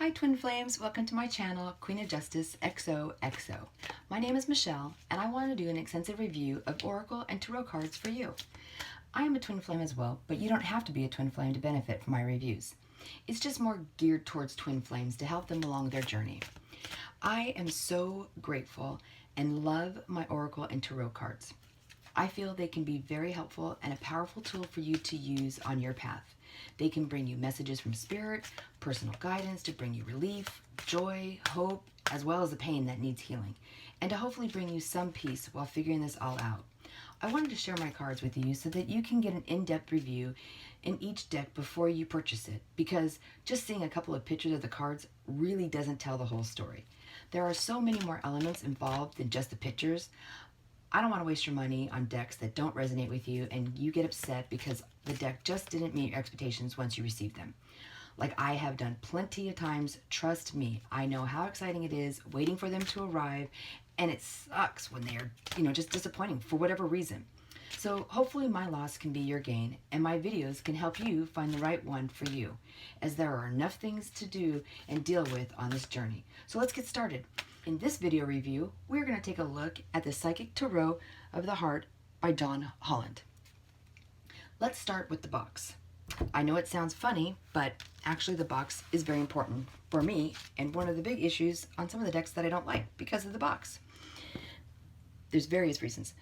Hi Twin Flames, welcome to my channel, Queen of Justice XOXO. My name is Michelle, and I want to do an extensive review of Oracle and Tarot cards for you. I am a Twin Flame as well, but you don't have to be a Twin Flame to benefit from my reviews. It's just more geared towards Twin Flames to help them along their journey. I am so grateful and love my Oracle and Tarot cards. I feel they can be very helpful and a powerful tool for you to use on your path. They can bring you messages from spirit, personal guidance to bring you relief, joy, hope, as well as the pain that needs healing, and to hopefully bring you some peace while figuring this all out. I wanted to share my cards with you so that you can get an in-depth review in each deck before you purchase it, because just seeing a couple of pictures of the cards really doesn't tell the whole story. There are so many more elements involved than just the pictures. I don't want to waste your money on decks that don't resonate with you and you get upset because the deck just didn't meet your expectations once you received them. Like I have done plenty of times, trust me, I know how exciting it is waiting for them to arrive, and it sucks when they're, just disappointing for whatever reason. So hopefully my loss can be your gain, and my videos can help you find the right one for you, as there are enough things to do and deal with on this journey. So let's get started. In this video review, we're going to take a look at the Psychic Tarot of the Heart by John Holland. Let's start with the box. I know it sounds funny, but actually the box is very important for me and one of the big issues on some of the decks that I don't like because of the box. There's various reasons.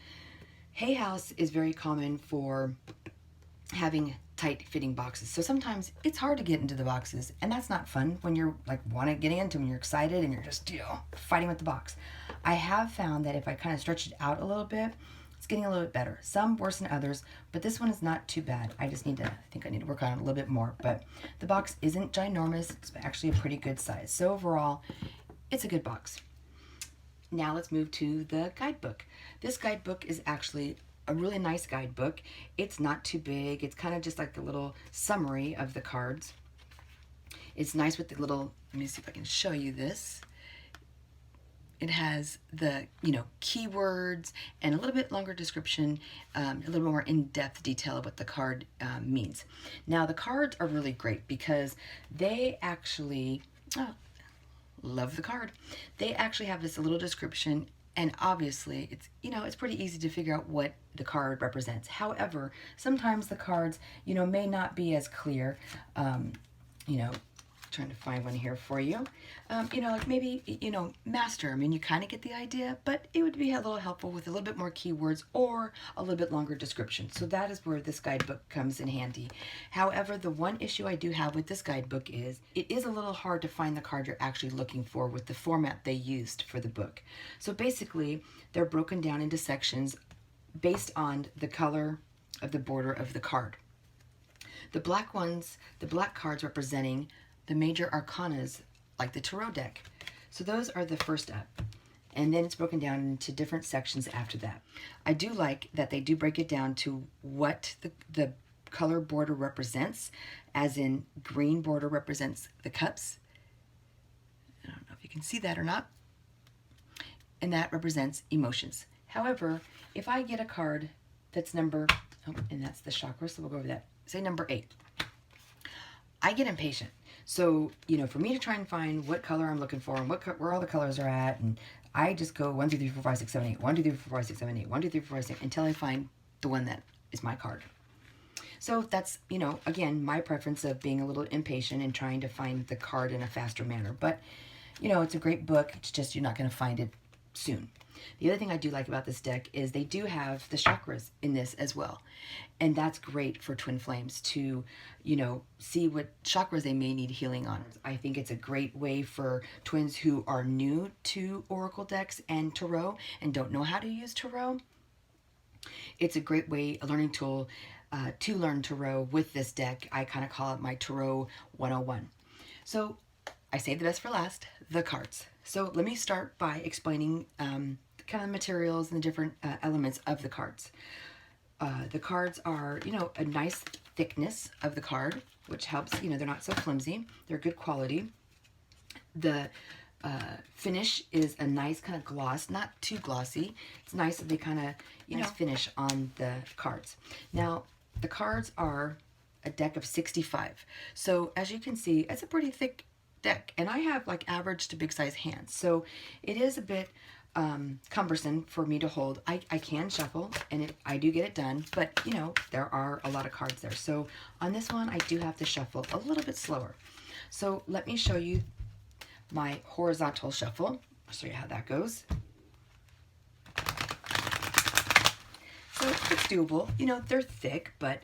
Hay House is very common for having tight fitting boxes. So sometimes it's hard to get into the boxes, and that's not fun when you're like want to get into them and you're excited and you're just fighting with the box. I have found that if I kind of stretch it out a little bit, it's getting a little bit better. Some worse than others, but this one is not too bad. I think I need to work on it a little bit more, but the box isn't ginormous. It's actually a pretty good size. So overall, it's a good box. Now let's move to the guidebook. This guidebook is actually a really nice guidebook. It's not too big. It's kind of just like a little summary of the cards. It's nice with the little, let me see if I can show you this. It has the, keywords and a little bit longer description, a little more in-depth detail of what the card means. Now the cards are really great because they actually, love the card. They actually have this little description, and obviously it's it's pretty easy to figure out what the card represents. However, sometimes the cards may not be as clear. Trying to find one here for you. Like maybe master. I mean, you kind of get the idea, but it would be a little helpful with a little bit more keywords or a little bit longer description. So that is where this guidebook comes in handy. However, the one issue I do have with this guidebook is it is a little hard to find the card you're actually looking for with the format they used for the book. So basically, they're broken down into sections based on the color of the border of the card. The black cards representing the major arcanas, like the tarot deck. So those are the first up. And then it's broken down into different sections after that. I do like that they do break it down to what the color border represents, as in green border represents the cups. I don't know if you can see that or not. And that represents emotions. However, if I get a card that's and that's the chakra, so we'll go over that. Say number 8. I get impatient. So, for me to try and find what color I'm looking for and where all the colors are at, and I just go 1, 2, 3, 4, 5, 6, 7, 8, 1, 2, 3, 4, 5, 6, 7, 8, 1, 2, 3, 4, 5, 6, until I find the one that is my card. So that's, again, my preference of being a little impatient and trying to find the card in a faster manner. But, it's a great book. It's just you're not going to find it soon. The other thing I do like about this deck is they do have the chakras in this as well. And that's great for Twin Flames to, see what chakras they may need healing on. I think it's a great way for twins who are new to Oracle decks and Tarot and don't know how to use Tarot. It's a great way, a learning tool to learn Tarot with this deck. I kind of call it my Tarot 101. So I saved the best for last, the cards. So let me start by explaining kind of the materials and the different elements of the cards. The cards are, a nice thickness of the card, which helps, they're not so flimsy. They're good quality. The finish is a nice kind of gloss, not too glossy. It's nice that they kind of, nice finish on the cards. Now, the cards are a deck of 65. So as you can see, it's a pretty thick deck, and I have like average to big size hands, so it is a bit cumbersome for me to hold. I can shuffle, and I do get it done, but you know, there are a lot of cards there. So on this one, I do have to shuffle a little bit slower. So let me show you my horizontal shuffle. I'll show you how that goes. So it's doable. You know, they're thick, but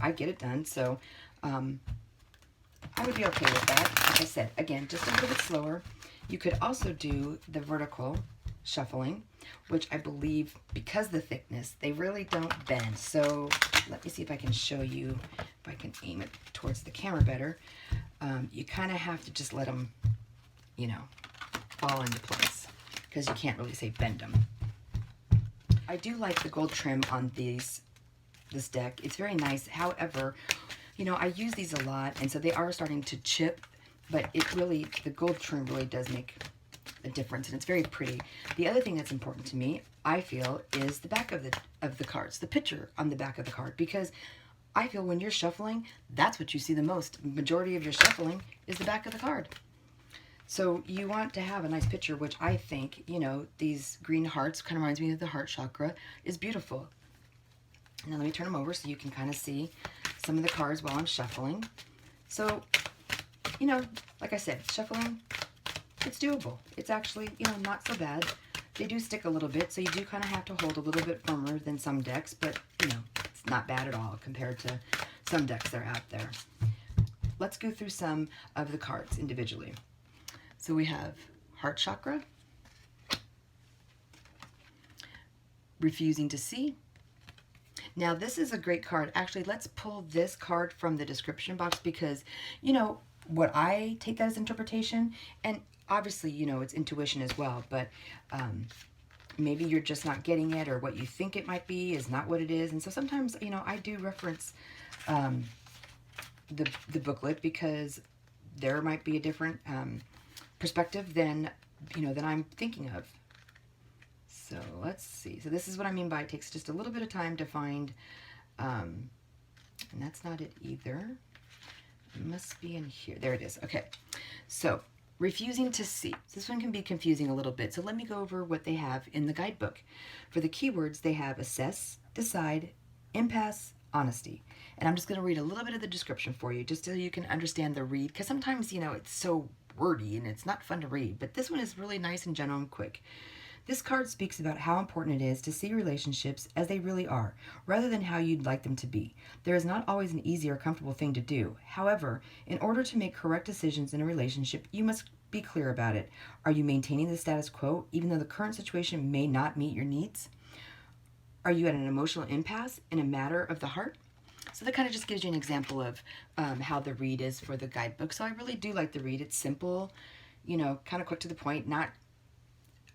I get it done. So I would be okay with that. Like I said, again, just a little bit slower. You could also do the vertical shuffling, which I believe, because of the thickness, they really don't bend. So let me see if I can show you, if I can aim it towards the camera better. You kind of have to just let them, you know, fall into place, because you can't really say bend them. I do like the gold trim on this deck. It's very nice. However, you know, I use these a lot, and so they are starting to chip, but the gold trim really does make a difference, and it's very pretty. The other thing that's important to me, I feel, is the back of the cards, the picture on the back of the card, because I feel when you're shuffling, that's what you see the most. Majority of your shuffling is the back of the card. So you want to have a nice picture, which I think, you know, these green hearts kind of reminds me of the heart chakra, is beautiful. Now let me turn them over so you can kind of see some of the cards while I'm shuffling. So, you know, like I said, shuffling, it's doable. It's actually, you know, not so bad. They do stick a little bit, so you do kind of have to hold a little bit firmer than some decks, but, you know, it's not bad at all compared to some decks that are out there. Let's go through some of the cards individually. So we have Heart Chakra, Refusing to See. Now this is a great card. Actually, let's pull this card from the description box, because, you know, what I take that as interpretation, and obviously, you know, it's intuition as well, but maybe you're just not getting it, or what you think it might be is not what it is. And so sometimes, you know, I do reference the booklet, because there might be a different perspective than, you know, than I'm thinking of. So let's see. So this is what I mean by it takes just a little bit of time to find, and that's not it either. It must be in here. There it is. Okay. So Refusing to See. This one can be confusing a little bit. So let me go over what they have in the guidebook. For the keywords, they have assess, decide, impasse, honesty. And I'm just going to read a little bit of the description for you, just so you can understand the read, because sometimes, you know, it's so wordy and it's not fun to read, but this one is really nice and gentle and quick. This card speaks about how important it is to see relationships as they really are, rather than how you'd like them to be. There is not always an easy or comfortable thing to do. However, in order to make correct decisions in a relationship, you must be clear about it. Are you maintaining the status quo, even though the current situation may not meet your needs? Are you at an emotional impasse in a matter of the heart? So that kind of just gives you an example of how the read is for the guidebook. So I really do like the read. It's simple, you know, kind of quick to the point, not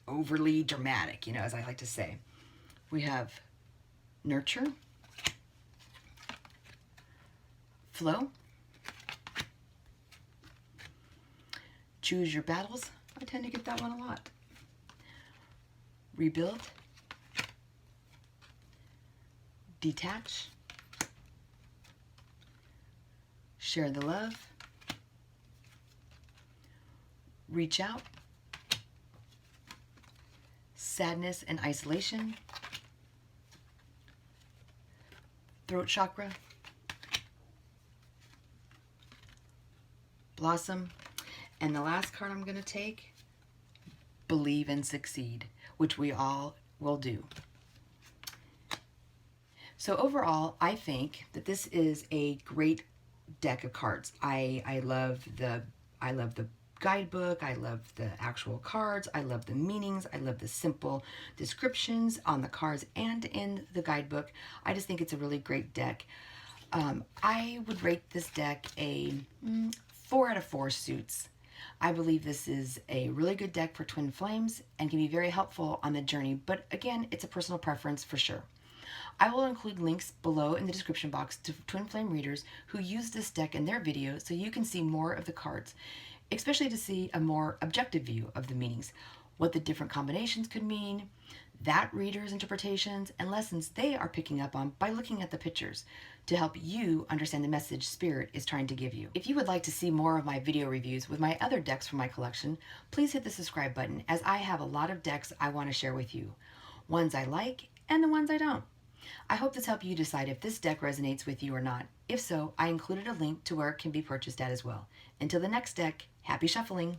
overly dramatic, you know, as I like to say. We have Nurture, Flow, Choose Your Battles. I tend to get that one a lot. Rebuild, Detach, Share the Love, Reach Out, Sadness and Isolation, Throat Chakra, Blossom, and the last card I'm going to take, Believe and Succeed, which we all will do. So overall, I think that this is a great deck of cards. I love the guidebook. I love the actual cards. I love the meanings. I love the simple descriptions on the cards and in the guidebook. I just think it's a really great deck. I would rate this deck a 4 out of 4 suits. I believe this is a really good deck for Twin Flames and can be very helpful on the journey, but again, it's a personal preference for sure. I will include links below in the description box to Twin Flame readers who use this deck in their videos, so you can see more of the cards, especially to see a more objective view of the meanings, what the different combinations could mean, that reader's interpretations and lessons they are picking up on by looking at the pictures. to help you understand the message Spirit is trying to give you. If you would like to see more of my video reviews with my other decks from my collection, please hit the subscribe button, as I have a lot of decks I want to share with you. Ones I like and the ones I don't. I hope this helped you decide if this deck resonates with you or not. If so, I included a link to where it can be purchased at as well. Until the next deck, happy shuffling!